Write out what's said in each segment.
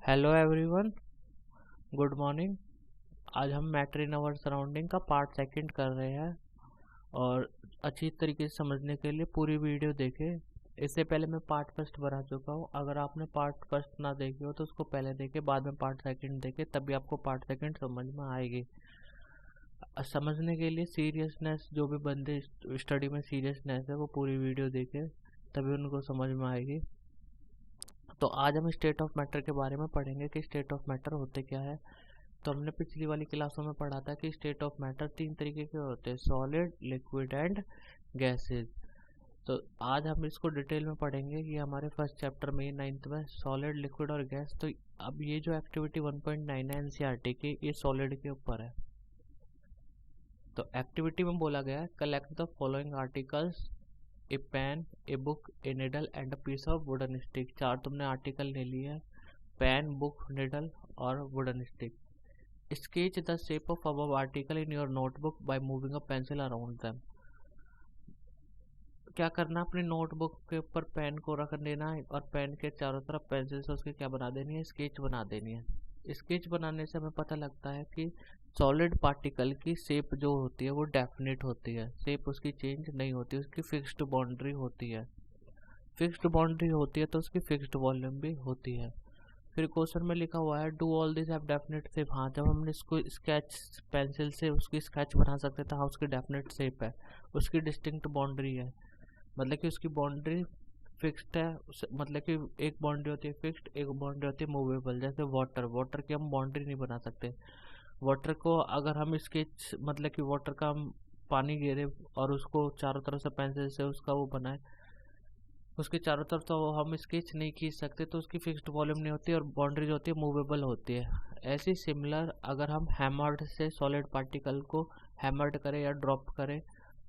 Hello everyone, good morning. आज हम matter in our surrounding का पार्ट सेकंड कर रहे हैं और अच्छी तरीके से समझने के लिए पूरी वीडियो देखें। इससे पहले मैं पार्ट फर्स्ट बना चुका हूँ। अगर आपने पार्ट फर्स्ट ना देखी हो तो उसको पहले देखें, बाद में पार्ट सेकंड देखें, तभी आपको पार्ट सेकंड समझ में आएगी। समझने के लिए सीरियसनेस, जो भी बंदे स्टडी में सीरियसनेस है वो पूरी वीडियो देखें, तभी उनको समझ में आएगी। तो आज हम स्टेट ऑफ मैटर के बारे में पढ़ेंगे कि स्टेट ऑफ मैटर होते क्या है। तो हमने पिछली वाली क्लासों में पढ़ा था कि स्टेट ऑफ मैटर तीन तरीके के होते हैं, सॉलिड, लिक्विड एंड गैसेज। तो आज हम इसको डिटेल में पढ़ेंगे कि हमारे फर्स्ट चैप्टर में 9th में सॉलिड, लिक्विड और गैस। तो अब ये जो एक्टिविटी 1.9 है एनसीईआरटी की, ये सॉलिड के ऊपर है। तो एक्टिविटी में बोला गया है collect the following articles, a pen, a book, a needle and a piece of wooden stick. चार तुमने आर्टिकल ले लिए हैं, पेन, बुक, निडल और wooden stick. Sketch the shape of above article in your notebook by moving a pencil around them. क्या करना, अपनी notebook के ऊपर पेन को रख देना है और पेन के चारों तरफ पेंसिल से उसके क्या बना देनी है, स्केच बना देनी है। स्केच बनाने से हमें पता लगता है कि सॉलिड पार्टिकल की शेप जो होती है वो डेफिनेट होती है, शेप उसकी चेंज नहीं होती, उसकी फिक्स्ड बाउंड्री होती है। फिक्स्ड बाउंड्री होती है तो उसकी फिक्स्ड वॉल्यूम भी होती है। फिर क्वेश्चन में लिखा हुआ है do all this have definite shape. हाँ, जब हमने इसको स्केच पेंसिल से उसकी स्केच बना सकते थे, हाँ उसकी डेफिनेट शेप है, उसकी डिस्टिंक्ट बाउंड्री है, मतलब कि उसकी बाउंड्री फिक्स्ड है। मतलब कि एक बाउंड्री होती है फिक्स्ड, एक बाउंड्री होती है मूवेबल। जैसे वाटर की हम बाउंड्री नहीं बना सकते। वाटर को अगर हम स्केच, मतलब कि वाटर का हम पानी गिरे और उसको चारों तरफ से पेंसिल से उसका वो बनाए, उसके चारों तरफ तो हम स्केच नहीं खींच सकते, तो उसकी फिक्स्ड वॉल्यूम नहीं होती और बाउंड्री जो होती है मूवेबल होती है। ऐसी सिमिलर अगर हम हैमर्ड से सॉलिड पार्टिकल को हैमर्ड करें या ड्रॉप करें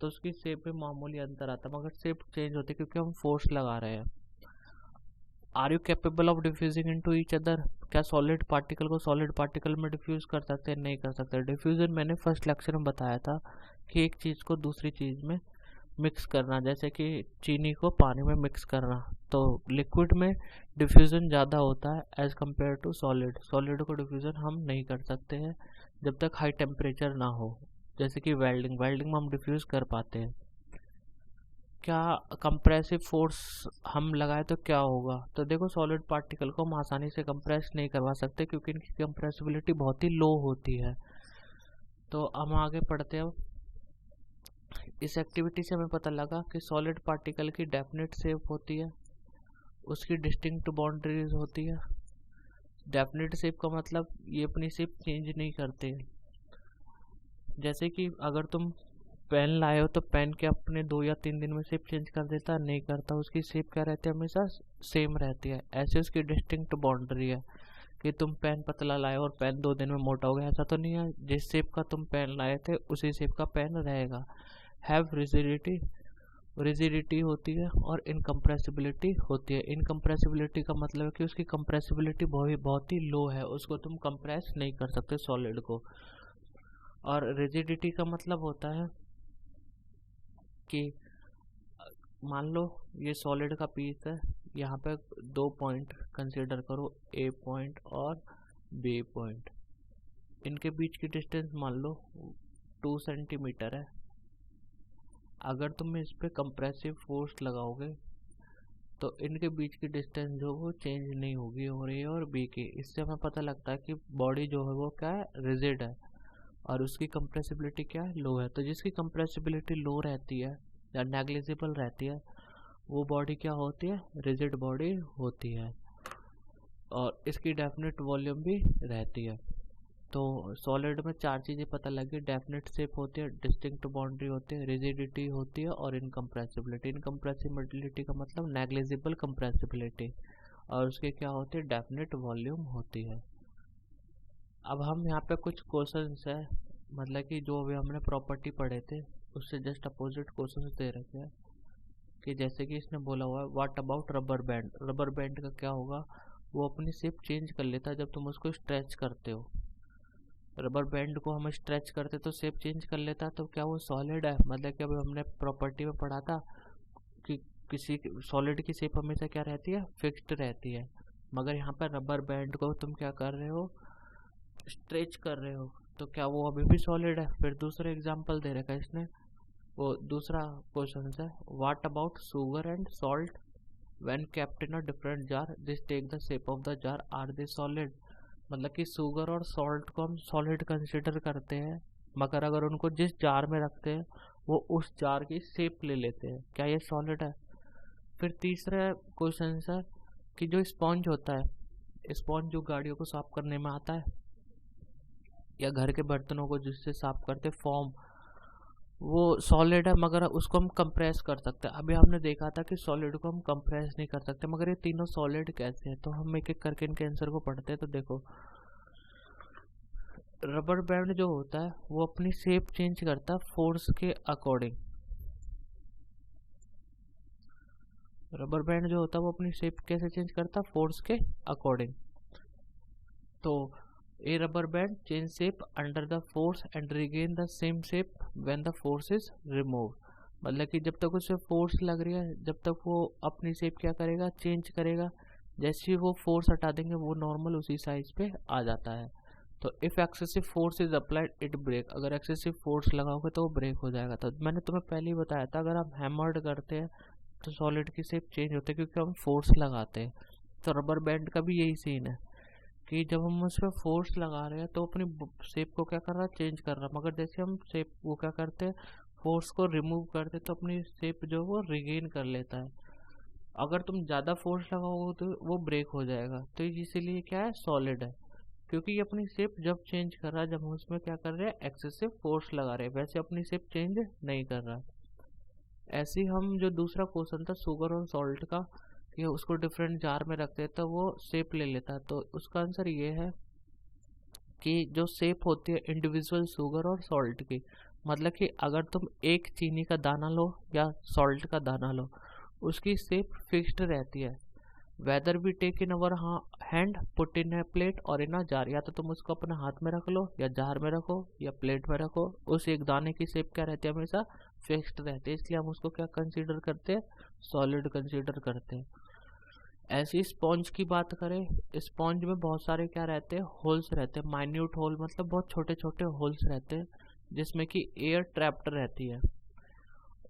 तो उसकी शेप में मामूली अंतर आता है, मगर शेप चेंज होती है क्योंकि हम फोर्स लगा रहे हैं। Are you capable of diffusing into each other. क्या सॉलिड पार्टिकल को सॉलिड पार्टिकल में डिफ्यूज कर सकते हैं? नहीं कर सकते। डिफ्यूजन मैंने फर्स्ट लेक्चर में बताया था कि एक चीज़ को दूसरी चीज़ में मिक्स करना, जैसे कि चीनी को पानी में मिक्स करना। तो लिक्विड में डिफ्यूजन ज़्यादा होता है as compared to solid. Solid को डिफ्यूजन हम नहीं कर सकते हैं जब तक हाई टेम्परेचर ना हो। जैसे कि वेल्डिंग में हम डिफ्यूज कर पाते हैं। क्या कंप्रेसिव फोर्स हम लगाए तो क्या होगा? तो देखो, सॉलिड पार्टिकल को हम आसानी से कंप्रेस नहीं करवा सकते क्योंकि इनकी कंप्रेसिबिलिटी बहुत ही लो होती है। तो हम आगे पढ़ते हैं। इस एक्टिविटी से हमें पता लगा कि सॉलिड पार्टिकल की डेफिनेट शेप होती है, उसकी डिस्टिंक्ट बाउंड्रीज होती है। डेफिनेट शेप का मतलब ये अपनी शेप चेंज नहीं करते। जैसे कि अगर तुम पेन लाए हो तो पेन के अपने 2 या 3 दिन में शेप चेंज कर देता? नहीं करता, उसकी शेप क्या रहती है, हमेशा सेम रहती है। ऐसे उसकी डिस्टिंक्ट बाउंड्री है कि तुम पेन पतला लाए और पेन 2 दिन में मोटा हो गया, ऐसा तो नहीं है। जिस शेप का तुम पेन लाए थे उसी शेप का पेन रहेगा। हैव रिजिडिटी होती है और इनकम्प्रेसिबिलिटी होती है। इनकम्प्रेसिबिलिटी का मतलब है कि उसकी कंप्रेसिबिलिटी बहुत ही लो है, उसको तुम कंप्रेस नहीं कर सकते सॉलिड को। और रिजिडिटी का मतलब होता है कि मान लो ये सॉलिड का पीस है, यहाँ पे 2 पॉइंट कंसीडर करो, ए पॉइंट और बी पॉइंट। इनके बीच की डिस्टेंस मान लो 2 सेंटीमीटर है। अगर तुम इस पे कंप्रेसिव फोर्स लगाओगे तो इनके बीच की डिस्टेंस जो वो चेंज नहीं होगी और ए और बी की। इससे हमें पता लगता है कि बॉडी जो है वो क्या है, रिजिड है और उसकी कंप्रेसिबिलिटी क्या है, लो है। तो जिसकी कंप्रेसिबिलिटी लो रहती है या नेग्लिजिबल रहती है वो बॉडी क्या होती है, रिजिड बॉडी होती है और इसकी डेफिनेट वॉल्यूम भी रहती है। तो सॉलिड में 4 चीज़ें पता लगी, डेफिनेट शेप होती है, डिस्टिंक्ट बाउंड्री होती है, रिजिडिटी होती है और इनकम्प्रेसिबिलिटी। इनकम्प्रेसिबिलिटी का मतलब नेग्लिजिबल कंप्रेसिबिलिटी और उसके क्या होती है, डेफिनेट वॉल्यूम होती है। अब हम यहाँ पे कुछ क्वेश्चंस है, मतलब कि जो भी हमने प्रॉपर्टी पढ़े थे उससे जस्ट अपोजिट क्वेश्चंस दे रखे हैं। कि जैसे कि इसने बोला हुआ है what about rubber band. Rubber band का क्या होगा, वो अपनी शेप चेंज कर लेता है जब तुम उसको स्ट्रेच करते हो। रबर बैंड को हम स्ट्रेच करते तो शेप चेंज कर लेता है, तो क्या वो सॉलिड है? मतलब कि अभी हमने प्रॉपर्टी में पढ़ा था कि किसी सॉलिड की शेप हमेशा क्या रहती है, फिक्स्ड रहती है। मगर यहाँ पर रबर बैंड को तुम क्या कर रहे हो, स्ट्रेच कर रहे हो, तो क्या वो अभी भी सॉलिड है? फिर दूसरा एग्जांपल दे रखा है इसने, वो दूसरा क्वेश्चन है, what about sugar and salt when kept in a different jar this take the shape of the jar, are they solid? मतलब कि शुगर और सॉल्ट को हम सॉलिड कंसिडर करते हैं, मगर अगर उनको जिस जार में रखते हैं वो उस जार की शेप ले लेते हैं, क्या ये सॉलिड है? फिर तीसरा क्वेश्चन है कि जो स्पॉन्ज होता है, स्पॉन्ज जो गाड़ियों को साफ करने में आता है या घर के बर्तनों को जिससे साफ करते फॉर्म, वो सॉलिड है मगर उसको हम कंप्रेस कर सकते हैं। अभी हमने देखा था कि सॉलिड को हम कंप्रेस नहीं कर सकते, मगर ये तीनों सॉलिड कैसे हैं? तो हम एक एक करके इनके आंसर को पढ़ते हैं। तो देखो, रबर बैंड जो होता है वो अपनी शेप चेंज करता है फोर्स के अकॉर्डिंग। रबर बैंड जो होता है वो अपनी शेप कैसे चेंज करता है? फोर्स के अकॉर्डिंग। तो a rubber band change shape under the force and regain the same shape when the force is removed। मतलब कि जब तक उसे फोर्स लग रही है, जब तक वो अपनी शेप क्या करेगा, चेंज करेगा। जैसे ही वो फोर्स हटा देंगे वो नॉर्मल उसी साइज पे आ जाता है। तो if excessive force is applied it break, अगर एक्सेसिव फोर्स लगाओगे तो वो ब्रेक हो जाएगा। तो मैंने तुम्हें पहले ही बताया था, अगर हम हैमर्ड करते हैं तो सॉलिड की शेप चेंज होती है क्योंकि हम फोर्स लगाते हैं। तो रबर बैंड का भी यही सीन है कि जब हम उस पर फोर्स लगा रहे हैं तो अपनी शेप को क्या कर रहा है, चेंज कर रहा है। मगर जैसे हम शेप वो क्या करते हैं, फोर्स को रिमूव करते हैं तो अपनी शेप जो वो रिगेन कर लेता है। अगर तुम ज़्यादा फोर्स लगाओगे तो वो ब्रेक हो जाएगा। तो इसीलिए क्या है, सॉलिड है, क्योंकि ये अपनी शेप जब चेंज कर रहा है जब हम उसमें क्या कर रहे हैं, एक्सेसिव फोर्स लगा रहे हैं, वैसे अपनी शेप चेंज नहीं कर रहा। ऐसे ही हम जो दूसरा क्वेश्चन था शुगर और सॉल्ट का, कि उसको डिफरेंट जार में रखते हैं तो वो शेप ले लेता है। तो उसका आंसर ये है कि जो शेप होती है इंडिविजुअल शुगर और सॉल्ट की, मतलब कि अगर तुम एक चीनी का दाना लो या सॉल्ट का दाना लो, उसकी शेप फिक्स्ड रहती है। Whether we take in our hand, put in a plate और इन अ जार, या तो तुम उसको अपने हाथ में रख लो या जार में रखो या प्लेट में रखो, उस एक दाने की शेप क्या रहती है, हमेशा फिक्स्ड रहती है। इसलिए हम उसको क्या कंसीडर करते हैं, सॉलिड कंसीडर करते हैं। ऐसी स्पॉन्ज की बात करें, स्पॉन्ज में बहुत सारे क्या रहते हैं, होल्स रहते हैं, माइन्यूट होल, मतलब बहुत छोटे छोटे होल्स रहते हैं जिसमें कि एयर ट्रैप्ड रहती है,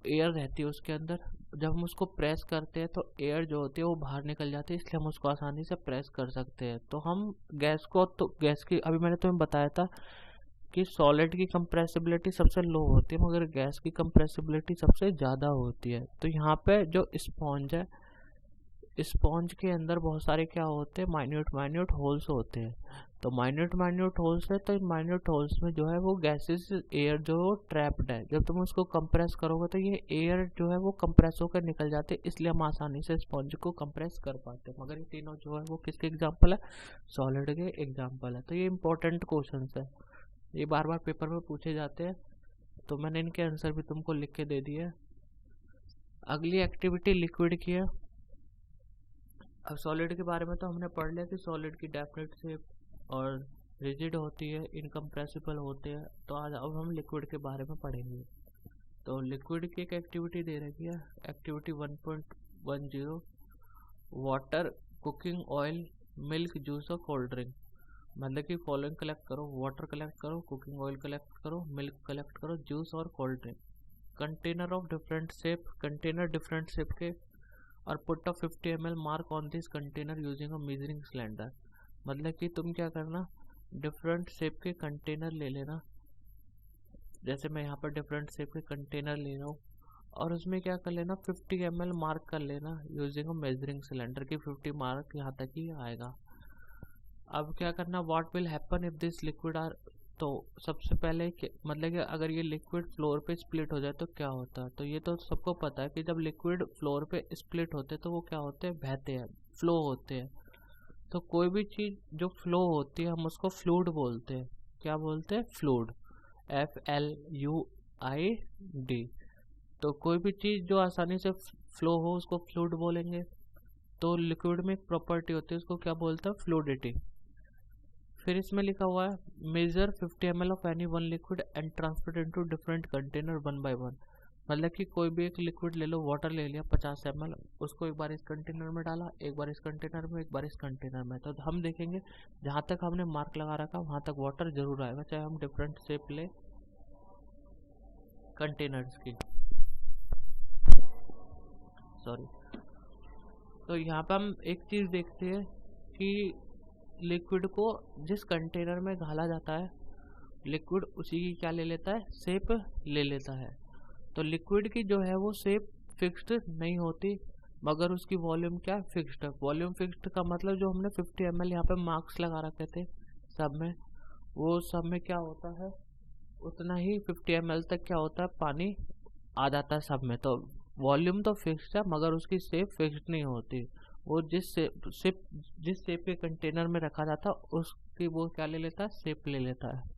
एयर रहती है उसके अंदर। जब हम उसको प्रेस करते हैं तो एयर जो होती है वो बाहर निकल जाती है, इसलिए हम उसको आसानी से प्रेस कर सकते हैं। तो हम गैस को, तो गैस की अभी मैंने तुम्हें बताया था कि सॉलिड की कंप्रेसिबिलिटी सबसे लो होती है मगर गैस की कंप्रेसिबिलिटी सबसे ज़्यादा होती है। तो यहाँ पे जो स्पॉन्ज है, स्पॉन्ज के अंदर बहुत सारे क्या होते हैं, माइन्यूट माइन्यूट होल्स होते हैं। तो माइन्यूट होल्स है, तो इन माइन्यूट होल्स में जो है वो गैसेस, एयर जो ट्रैप्ड है, जब तुम उसको कंप्रेस करोगे तो ये एयर जो है वो कंप्रेस होकर निकल जाते हैं, इसलिए हम आसानी से स्पॉन्ज को कंप्रेस कर पाते हैं। मगर ये तीनों जो है वो किसके एग्जाम्पल है, सॉलिड के एग्जाम्पल है। तो ये इंपॉर्टेंट क्वेश्चन है, ये बार बार पेपर में पूछे जाते हैं, तो मैंने इनके आंसर भी तुमको लिख के दे दिए। अगली एक्टिविटी लिक्विड की है। अब सॉलिड के बारे में तो हमने पढ़ लिया कि सॉलिड की डेफिनेट शेप और रिजिड होती है, इनकम्प्रेसिबल होते हैं। तो आज अब हम लिक्विड के बारे में पढ़ेंगे। तो लिक्विड की एक एक्टिविटी दे रखी है, activity 1.10, water, cooking oil, milk, juice और कोल्ड ड्रिंक। मतलब कि फॉलोइंग कलेक्ट करो, वाटर कलेक्ट करो, कुकिंग ऑयल कलेक्ट करो, मिल्क कलेक्ट करो, जूस और cold drink. Container of different shape, container different shape के, और put a 50 ml mark on this container using a measuring cylinder. मतलब कि तुम क्या करना, डिफरेंट शेप के कंटेनर ले लेना, जैसे मैं यहाँ पर डिफरेंट शेप के कंटेनर ले रहा हूँ, और उसमें क्या कर लेना, 50 ml मार्क कर लेना यूजिंग अ मेजरिंग सिलेंडर की 50 मार्क यहाँ तक ही आएगा। अब क्या करना, what will happen if this liquid are, तो सबसे पहले मतलब कि अगर ये लिक्विड फ्लोर पे स्प्लिट हो जाए तो क्या होता है। तो ये तो सबको पता है कि जब लिक्विड फ्लोर पे स्प्लिट होते हैं तो वो क्या होते हैं, बहते हैं, फ्लो होते हैं। तो कोई भी चीज़ जो फ्लो होती है हम उसको फ्लूइड बोलते हैं। क्या बोलते हैं, फ्लूइड, FLUID। तो कोई भी चीज़ जो आसानी से फ्लो हो उसको फ्लूइड बोलेंगे। तो लिक्विड में एक प्रॉपर्टी होती है, उसको क्या बोलते हैं, फ्लूइडिटी। फिर इसमें लिखा हुआ है measure 50 ml of any one liquid and transfer into different container 1 by 1। मतलब कि कोई भी एक लिक्विड ले लो, वाटर ले लिया 50 ml, उसको एक बार इस कंटेनर में डाला, एक बार इस कंटेनर में, एक बार इस कंटेनर में, तो हम देखेंगे जहाँ तक हमने मार्क लगा रखा वहाँ तक वाटर जरूर आएगा, चाहे हम डिफरेंट शेप ले कंटेनर्स की। सॉरी। तो यहाँ पे हम एक चीज़ देखते हैं कि लिक्विड को जिस कंटेनर में घाला जाता है, लिक्विड उसी की क्या ले लेता है, शेप ले लेता है। तो लिक्विड की जो है वो शेप फिक्स्ड नहीं होती, मगर उसकी वॉल्यूम क्या फिक्स्ड है। वॉल्यूम फिक्स्ड का मतलब जो हमने 50 ml यहाँ पे मार्क्स लगा रखे थे सब में, वो सब में क्या होता है, उतना ही 50 ml तक क्या होता है, पानी आ जाता है सब में। तो वॉल्यूम तो फिक्स्ड है मगर उसकी शेप फिक्स्ड नहीं होती। वो जिस शेप के कंटेनर में रखा जाता है उसकी वो क्या ले लेता है, शेप ले लेता है।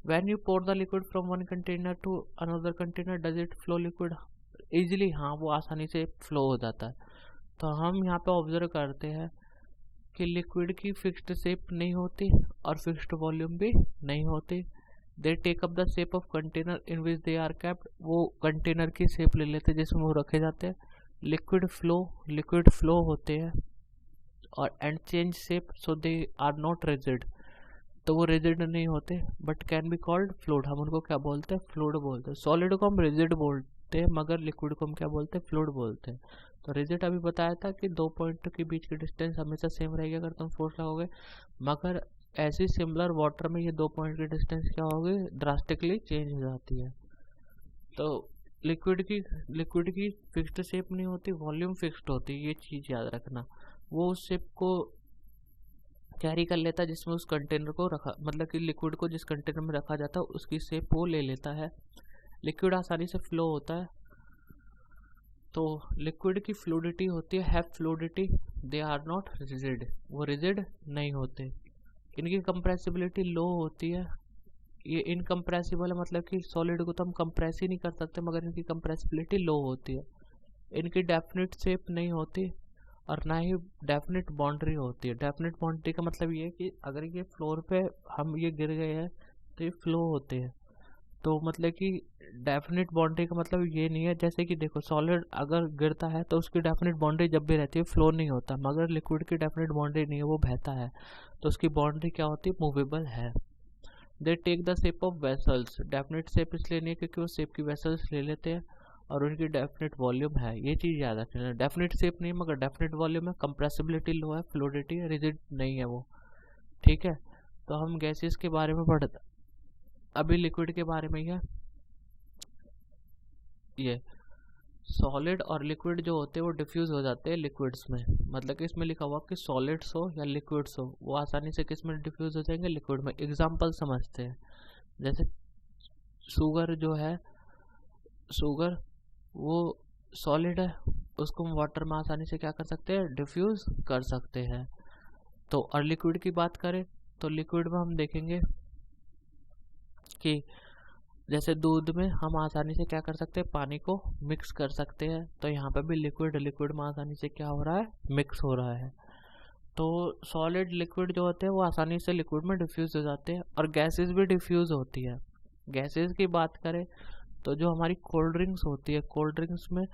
When you pour the liquid from one container to another container, does it flow liquid easily? हाँ, वो आसानी से फ्लो हो जाता है। तो हम यहाँ पे ऑब्जर्व करते हैं कि लिक्विड की फिक्स्ड शेप नहीं होती और फिक्स्ड वॉल्यूम भी नहीं होती। They take up the shape of container in which they are capped, वो कंटेनर की शेप ले लेते हैं जिसमें वो रखे जाते हैं। लिक्विड फ्लो होते हैं और and change shape, so they are not rigid, तो वो रिजिड नहीं होते but can be called fluid. हम उनको क्या बोलते हैं, फ्लूइड बोलते हैं। सॉलिड को हम रिजिड बोलते हैं मगर लिक्विड को हम क्या बोलते हैं, फ्लूइड बोलते हैं। तो रिजिड अभी बताया था कि 2 पॉइंट के बीच की डिस्टेंस हमेशा सेम रहेगी अगर तुम फोर्स लगाओगे, मगर ऐसी सिमिलर वाटर में ये 2 पॉइंट की डिस्टेंस क्या होगी, ड्रास्टिकली चेंज हो जाती है। तो लिक्विड की फिक्स्ड शेप नहीं होती, वॉल्यूम फिक्स्ड होती है, ये चीज़ याद रखना। वो उस शेप को कैरी कर लेता है जिसमें उस कंटेनर को रखा, मतलब कि लिक्विड को जिस कंटेनर में रखा जाता है उसकी शेप वो ले लेता है। लिक्विड आसानी से फ्लो होता है। तो लिक्विड की फ्लूइडिटी होती है, have fluidity, they are not rigid, वो रिजिड नहीं होते। इनकी कंप्रेसिबिलिटी लो होती है, ये इनकम्प्रेसिबल है, मतलब कि सॉलिड को तो हम कंप्रेस ही नहीं कर सकते मगर इनकी कंप्रेसिबिलिटी लो होती है। इनकी डेफिनेट शेप नहीं होती और ना ही डेफिनेट बाउंड्री होती है। डेफिनेट बाउंड्री का मतलब ये है कि अगर ये फ्लोर पे हम ये गिर गए हैं तो ये फ्लो होते हैं। तो मतलब कि डेफिनेट बाउंड्री का मतलब ये नहीं है, जैसे कि देखो सॉलिड अगर गिरता है तो उसकी डेफिनेट बाउंड्री जब भी रहती है फ्लो नहीं होता, मगर लिक्विड की डेफिनेट बाउंड्री नहीं है, वो बहता है तो उसकी बाउंड्री क्या होती है, मूवेबल है। They take the shape of vessels, definite shape इसलिए नहीं है क्योंकि वो शेप की वेसल्स ले लेते हैं और उनकी डेफिनेट वॉल्यूम है, ये चीज़ याद रखना। डेफिनेट शेप नहीं मगर डेफिनेट वॉल्यूम है, कंप्रेसिबिलिटी लो है, फ्लूइडिटी रिजिड नहीं है वो, ठीक है। तो हम गैसेस के बारे में पढ़ते, अभी लिक्विड के बारे में है। ये सॉलिड और लिक्विड जो होते हैं वो डिफ्यूज हो जाते हैं लिक्विड्स में, मतलब कि इसमें लिखा हुआ कि सॉलिड्स हो या लिक्विड्स हो वो आसानी से किस में डिफ्यूज हो जाएंगे, लिक्विड में। एग्जाम्पल समझते हैं, जैसे शुगर जो है, शुगर वो सॉलिड है, उसको हम वाटर में आसानी से क्या कर सकते हैं, डिफ्यूज कर सकते हैं। तो और लिक्विड की बात करें तो लिक्विड में हम देखेंगे कि जैसे दूध में हम आसानी से क्या कर सकते हैं, पानी को मिक्स कर सकते हैं, तो यहाँ पे भी लिक्विड में आसानी से क्या हो रहा है, मिक्स हो रहा है। तो सॉलिड लिक्विड जो होते हैं वो आसानी से लिक्विड में डिफ्यूज हो जाते हैं और गैसेस भी डिफ्यूज होती है। गैसेस की बात करें तो जो हमारी कोल्ड ड्रिंक्स होती है, कोल्ड ड्रिंक्स में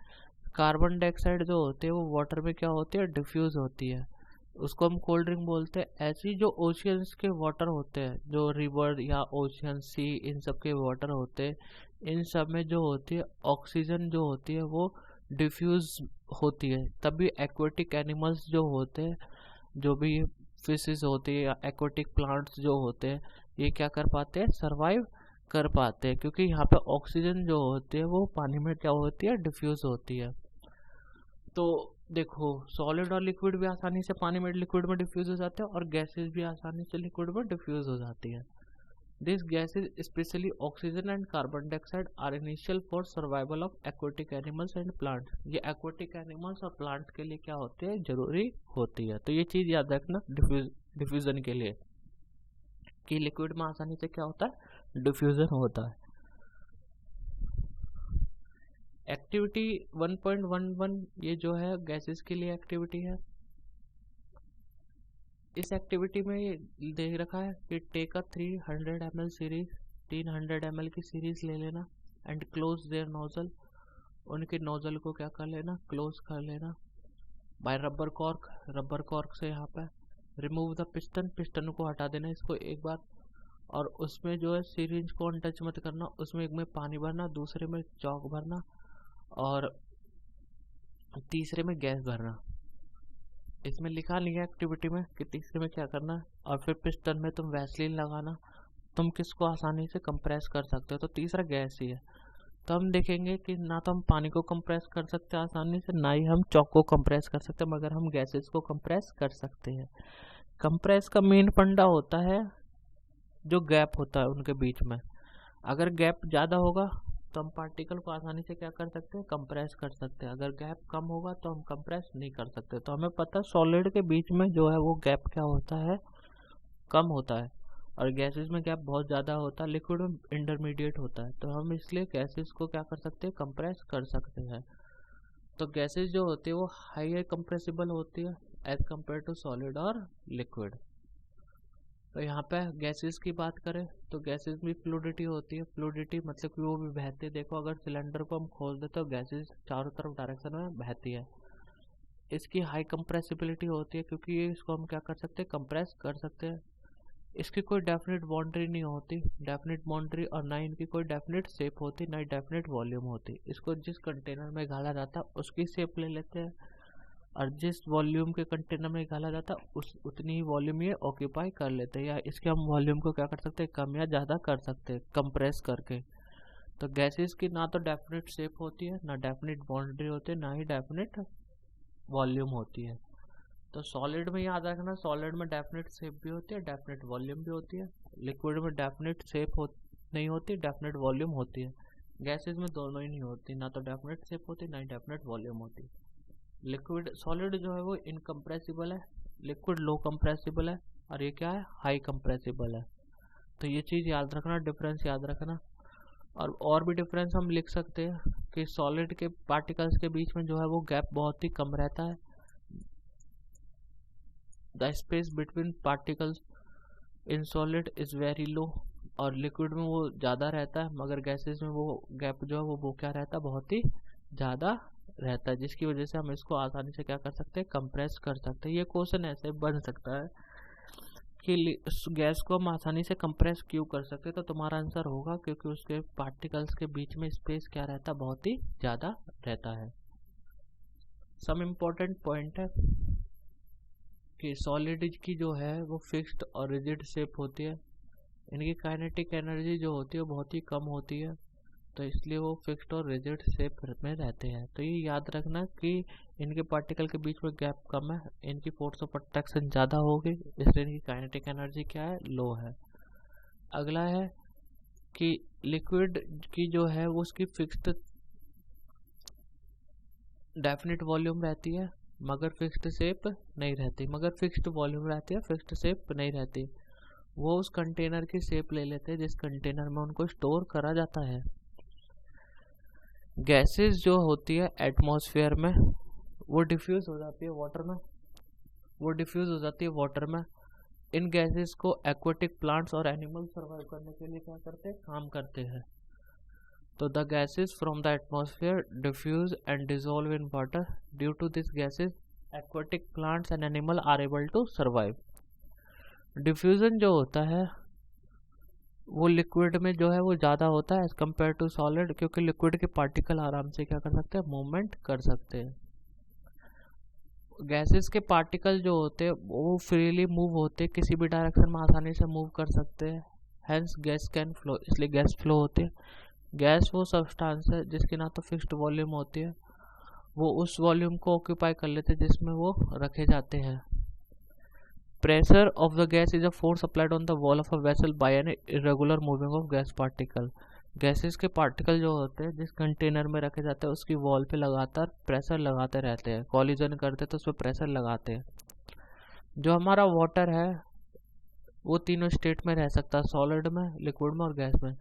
कार्बन डाइऑक्साइड जो होती है वो वाटर में क्या होती है, डिफ्यूज होती है, उसको हम कोल्ड ड्रिंक बोलते हैं। ऐसी जो ओशियंस के वाटर होते हैं, जो रिवर या ओशियन सी इन सब के वाटर होते हैं, इन सब में जो होती है ऑक्सीजन जो होती है वो डिफ्यूज होती है। तभी एक्वेटिक एनिमल्स जो होते हैं, जो भी फिशेस होती है या एक्वेटिक प्लांट्स जो होते हैं, ये क्या कर पाते हैं, सर्वाइव कर पाते हैं, क्योंकि यहाँ पे ऑक्सीजन जो होती है वो पानी में क्या होती है, डिफ्यूज होती है। तो देखो सॉलिड और लिक्विड भी आसानी से पानी में लिक्विड में डिफ्यूज हो जाते हैं और गैसेस भी आसानी से लिक्विड में डिफ्यूज हो जाती है। This gases specially oxygen and carbon dioxide are initial for survival of aquatic animals and plants. ये एक्वेटिक एनिमल्स और प्लांट्स के लिए क्या होते हैं, जरूरी होती है। तो ये चीज याद रखना डिफ्यूजन के लिए कि लिक्विड में आसानी से क्या होता है, डिफ्यूजन होता है। एक्टिविटी 1.11 ये जो है गैसेस के लिए एक्टिविटी है। इस एक्टिविटी में ये देख रखा है कि take a 300 ml series, 300 ml की सीरीज ले लेना एंड क्लोज देयर नोजल, उनके नोजल को क्या कर लेना, क्लोज कर लेना by rubber cork, rubber cork से यहाँ पे रिमूव द पिस्टन, पिस्टन को हटा देना इसको एक बार, और उसमें जो है सिरिंज को अनटच मत करना, उसमें एक में पानी भरना, दूसरे में चौक भरना और तीसरे में गैस भरना। इसमें लिखा नहीं है एक्टिविटी में कि तीसरे में क्या करना है। और फिर पिस्टन में तुम वैसलीन लगाना, तुम किसको आसानी से कंप्रेस कर सकते हो, तो तीसरा गैस ही है। तो हम देखेंगे कि ना तो हम पानी को कंप्रेस कर सकते हैं आसानी से, ना ही हम चौक को कंप्रेस कर सकते हैं, मगर हम गैसेस को कंप्रेस कर सकते हैं। कंप्रेस का मेन फंडा होता है जो गैप होता है उनके बीच में। अगर गैप ज़्यादा होगा तो हम पार्टिकल को आसानी से क्या कर सकते हैं, कंप्रेस कर सकते हैं। अगर गैप कम होगा तो हम कंप्रेस नहीं कर सकते। तो हमें पता है सॉलिड के बीच में जो है वो गैप क्या होता है, कम होता है, और गैसेस में गैप बहुत ज़्यादा होता है, लिक्विड में इंटरमीडिएट होता है। तो हम इसलिए गैसेस को क्या कर सकते हैं, कंप्रेस कर सकते हैं। तो गैसेस जो होती है वो हाई कंप्रेसिबल होती है एज कम्पेयर टू सॉलिड और लिक्विड। तो यहाँ पे गैसेस की बात करें तो गैसेस में फ्लूइडिटी होती है। फ्लूइडिटी मतलब कि वो भी बहते, देखो अगर सिलेंडर को हम खोल देते तो गैसेस चारों तरफ डायरेक्शन में बहती है। इसकी हाई कंप्रेसिबिलिटी होती है क्योंकि ये इसको हम क्या कर सकते हैं, कंप्रेस कर सकते हैं। इसकी कोई डेफिनेट बाउंड्री नहीं होती, डेफिनेट बाउंड्री, और ना इनकी कोई डेफिनेट शेप होती, ना ही डेफिनेट वॉल्यूम होती। इसको जिस कंटेनर में डाला जाता है उसकी शेप ले लेते हैं, और जिस वॉल्यूम के कंटेनर में डाला जाता है उतनी ही वॉल्यूम ये ऑक्यूपाई कर लेते हैं, या इसके हम वॉल्यूम को क्या कर सकते हैं, कम या ज़्यादा कर सकते हैं कंप्रेस करके। तो गैसेस की ना तो डेफिनेट शेप होती है, ना डेफिनेट बाउंड्री होती है, ना ही डेफिनेट वॉल्यूम होती है। तो सॉलिड में याद रखना, सॉलिड में डेफिनेट शेप भी होती है, डेफिनेट वॉल्यूम भी होती है। लिक्विड में डेफिनेट शेप नहीं होती, डेफिनेट वॉल्यूम होती है। गैसेस में दोनों ही नहीं होती, ना तो डेफिनेट शेप होती, ना ही डेफिनेट वॉल्यूम होती। लिक्विड सॉलिड जो है वो इनकम्प्रेसिबल है, लिक्विड लो कंप्रेसिबल है, और ये क्या है, हाई कंप्रेसिबल है। तो ये चीज़ याद रखना, डिफरेंस याद रखना। और भी डिफरेंस हम लिख सकते हैं कि सॉलिड के पार्टिकल्स के बीच में जो है वो गैप बहुत ही कम रहता है। The space between particles in solid is very low, और लिक्विड में वो ज़्यादा रहता है, मगर गैसेस में वो गैप जो है वो क्या रहता है, बहुत ही ज़्यादा रहता है, जिसकी वजह से हम इसको आसानी से क्या कर सकते हैं, कंप्रेस कर सकते हैं। ये क्वेश्चन ऐसे बन सकता है कि गैस को हम आसानी से कंप्रेस क्यों कर सकते हैं, तो तुम्हारा आंसर होगा क्योंकि उसके पार्टिकल्स के बीच में स्पेस क्या रहता है, बहुत ही ज़्यादा रहता है। सम इम्पोर्टेंट पॉइंट है कि सॉलिड की जो है वो फिक्स्ड और रिजिड शेप होती है, इनकी काइनेटिक एनर्जी जो होती है बहुत ही कम होती है, तो इसलिए वो फिक्स्ड और रिजिड शेप में रहते हैं। तो ये याद रखना कि इनके पार्टिकल के बीच में गैप कम है, इनकी फोर्स ऑफ अट्रैक्शन ज़्यादा होगी, इसलिए इनकी काइनेटिक एनर्जी क्या है, लो है। अगला है कि लिक्विड की जो है वो उसकी फिक्स्ड डेफिनेट वॉल्यूम रहती है, मगर फिक्स्ड शेप नहीं रहती, मगर फिक्स्ड वॉल्यूम रहती है, फिक्स्ड शेप नहीं रहती। वो उस कंटेनर की शेप ले लेते हैं जिस कंटेनर में उनको स्टोर करा जाता है। गैसेस जो होती है एटमॉस्फेयर में वो डिफ्यूज हो जाती है वाटर में, इन गैसेस को एक्वाटिक प्लांट्स और एनिमल सर्वाइव करने के लिए क्या करते हैं, काम करते हैं। तो the gases from the atmosphere diffuse and dissolve in water, due to this gases aquatic plants and animal are able to survive. Diffusion जो होता है वो लिक्विड में जो है वो ज़्यादा होता है एज कम्पेयर टू सॉलिड, क्योंकि लिक्विड के पार्टिकल आराम से क्या कर सकते हैं, मूवमेंट कर सकते हैं। गैसेस के पार्टिकल जो होते हैं वो फ्रीली मूव होते हैं, किसी भी डायरेक्शन में आसानी से मूव कर सकते हैं, हैंस गैस कैन फ्लो, इसलिए गैस फ्लो होती है। गैस वो सब्सटेंस है जिसकी ना तो फिक्स्ड वॉल्यूम होती है, वो उस वॉल्यूम को ऑक्यूपाई कर लेते हैं जिसमें वो रखे जाते हैं। Pressure of the gas is a force applied on the wall of a vessel by an irregular moving of gas particle. Gases के पार्टिकल जो होते हैं जिस कंटेनर में रखे जाते हैं उसकी वॉल पे लगातार प्रेशर लगाते रहते हैं, कॉलिजन करते तो उस पर प्रेशर लगाते हैं। जो हमारा वाटर है वो तीनों स्टेट में रह सकता है, सॉलिड में, लिक्विड में और गैस में।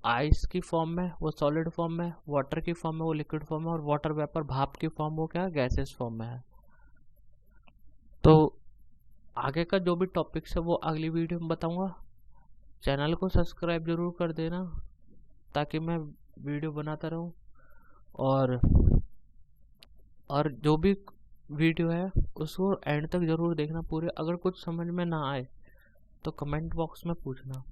आइस की फॉर्म में वो सॉलिड फॉर्म में, वाटर की फॉर्म में वो लिक्विड फॉर्म में, और वाटर वेपर भाप की फॉर्म वो क्या गैसेस फॉर्म में है। तो आगे का जो भी टॉपिक्स है वो अगली वीडियो में बताऊंगा। चैनल को सब्सक्राइब जरूर कर देना ताकि मैं वीडियो बनाता रहूं। और जो भी वीडियो है उसको एंड तक ज़रूर देखना पूरे। अगर कुछ समझ में ना आए तो कमेंट बॉक्स में पूछना।